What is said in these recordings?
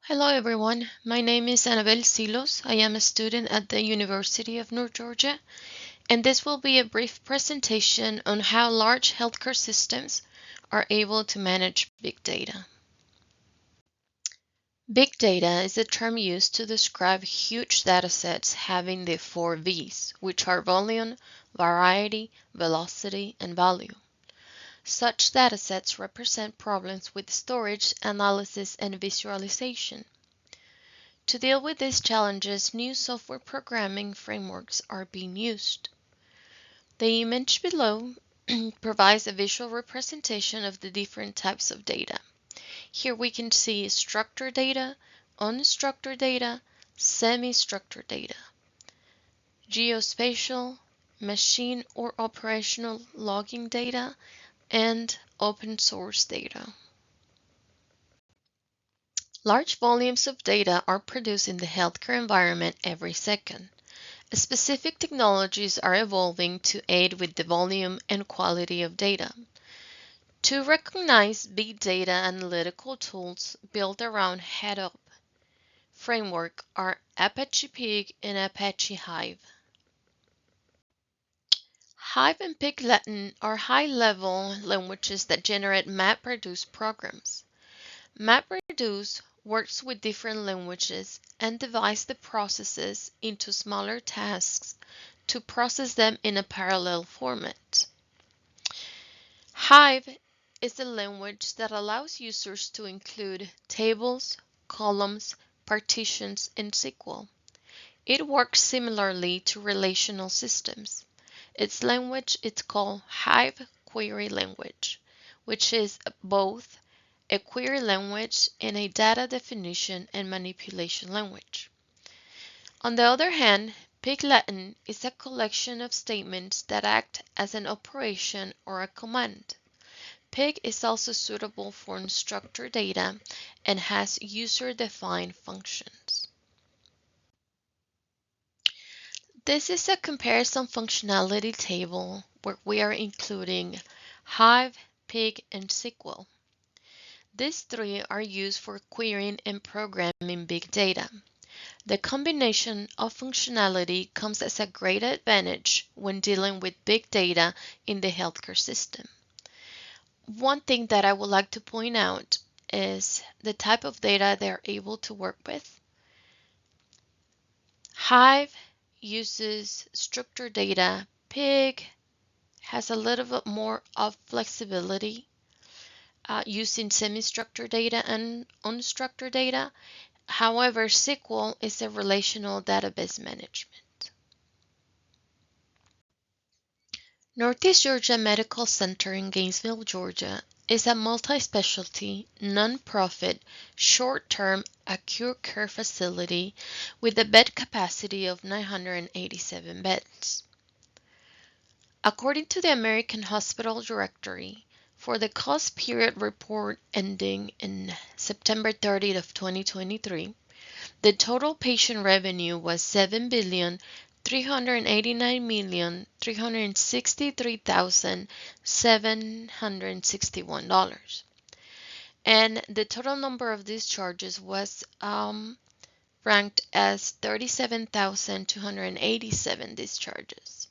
Hello everyone, my name is Annabelle Silos. I am a student at the University of North Georgia, and this will be a brief presentation on how large healthcare systems are able to manage big data. Big data is a term used to describe huge datasets having the four V's, which are volume, variety, velocity, and value. Such datasets represent problems with storage, analysis, and visualization. To deal with these challenges, new software programming frameworks are being used. The image below provides a visual representation of the different types of data. Here we can see structured data, unstructured data, semi-structured data, geospatial, machine or operational logging data, and open source data. Large volumes of data are produced in the healthcare environment every second. Specific technologies are evolving to aid with the volume and quality of data. To recognize big data analytical tools built around head-up framework are Apache Pig and Apache Hive. Hive and Pig Latin are high-level languages that generate MapReduce programs. MapReduce works with different languages and divides the processes into smaller tasks to process them in a parallel format. Hive is a language that allows users to include tables, columns, partitions, and SQL. It works similarly to relational systems. Its language is called Hive Query Language, which is both a query language and a data definition and manipulation language. On the other hand, Pig Latin is a collection of statements that act as an operation or a command. Pig is also suitable for unstructured data and has user-defined functions. This is a comparison functionality table where we are including Hive, Pig, and SQL. These three are used for querying and programming big data. The combination of functionality comes as a great advantage when dealing with big data in the healthcare system. One thing that I would like to point out is the type of data they're able to work with. Hive uses structured data. Pig has a little bit more of flexibility using semi-structured data and unstructured data. However, SQL is a relational database management. Northeast Georgia Medical Center in Gainesville, Georgia is a multi-specialty, non-profit, short-term acute care facility with a bed capacity of 987 beds. According to the American Hospital Directory, for the cost period report ending in September 30th of 2023, the total patient revenue was $7,389,363,761, and the total number of discharges was ranked as 37,287 discharges.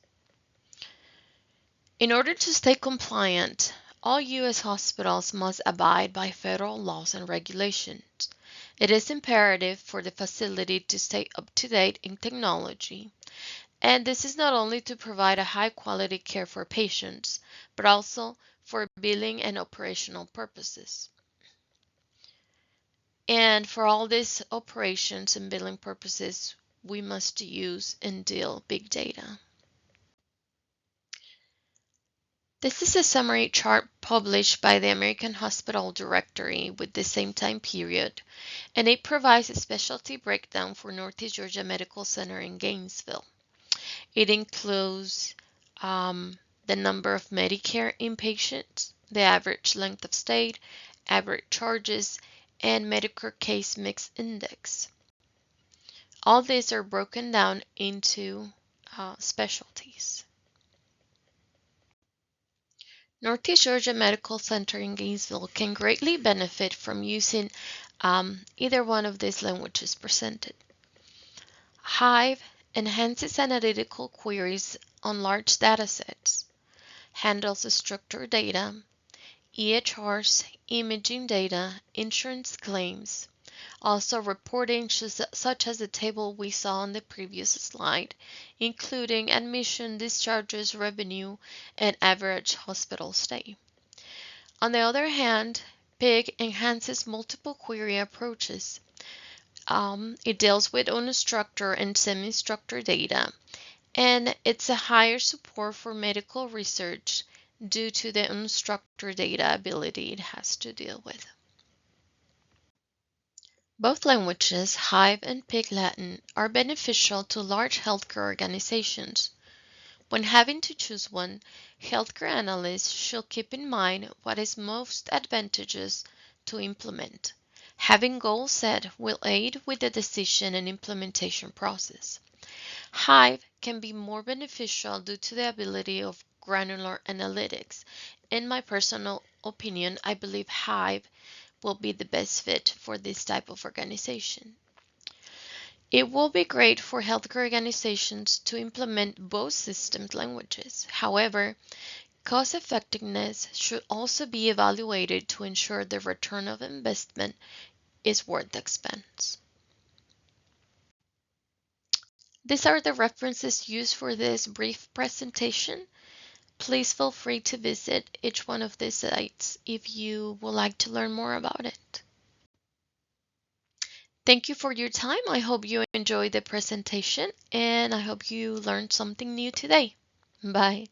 In order to stay compliant, all U.S. hospitals must abide by federal laws and regulations. It is imperative for the facility to stay up to date in technology, and this is not only to provide a high quality care for patients, but also for billing and operational purposes. And for all these operations and billing purposes, we must use and deal big data. This is a summary chart published by the American Hospital Directory with the same time period, and it provides a specialty breakdown for Northeast Georgia Medical Center in Gainesville. It includes the number of Medicare inpatients, the average length of stay, average charges, and Medicare case mix index. All these are broken down into specialties. Northeast Georgia Medical Center in Gainesville can greatly benefit from using either one of these languages presented. Hive enhances analytical queries on large datasets, handles structured data, EHRs, imaging data, insurance claims, also reporting such as the table we saw on the previous slide, including admission, discharges, revenue, and average hospital stay. On the other hand, PIG enhances multiple query approaches. It deals with unstructured and semi-structured data, and it's a higher support for medical research due to the unstructured data ability it has to deal with. Both languages, Hive and Pig Latin, are beneficial to large healthcare organizations. When having to choose one, healthcare analysts should keep in mind what is most advantageous to implement. Having goals set will aid with the decision and implementation process. Hive can be more beneficial due to the ability of granular analytics. In my personal opinion, I believe Hive will be the best fit for this type of organization. It will be great for healthcare organizations to implement both systems languages. However, cost effectiveness should also be evaluated to ensure the return of investment is worth the expense. These are the references used for this brief presentation. Please feel free to visit each one of these sites if you would like to learn more about it. Thank you for your time. I hope you enjoyed the presentation and I hope you learned something new today. Bye.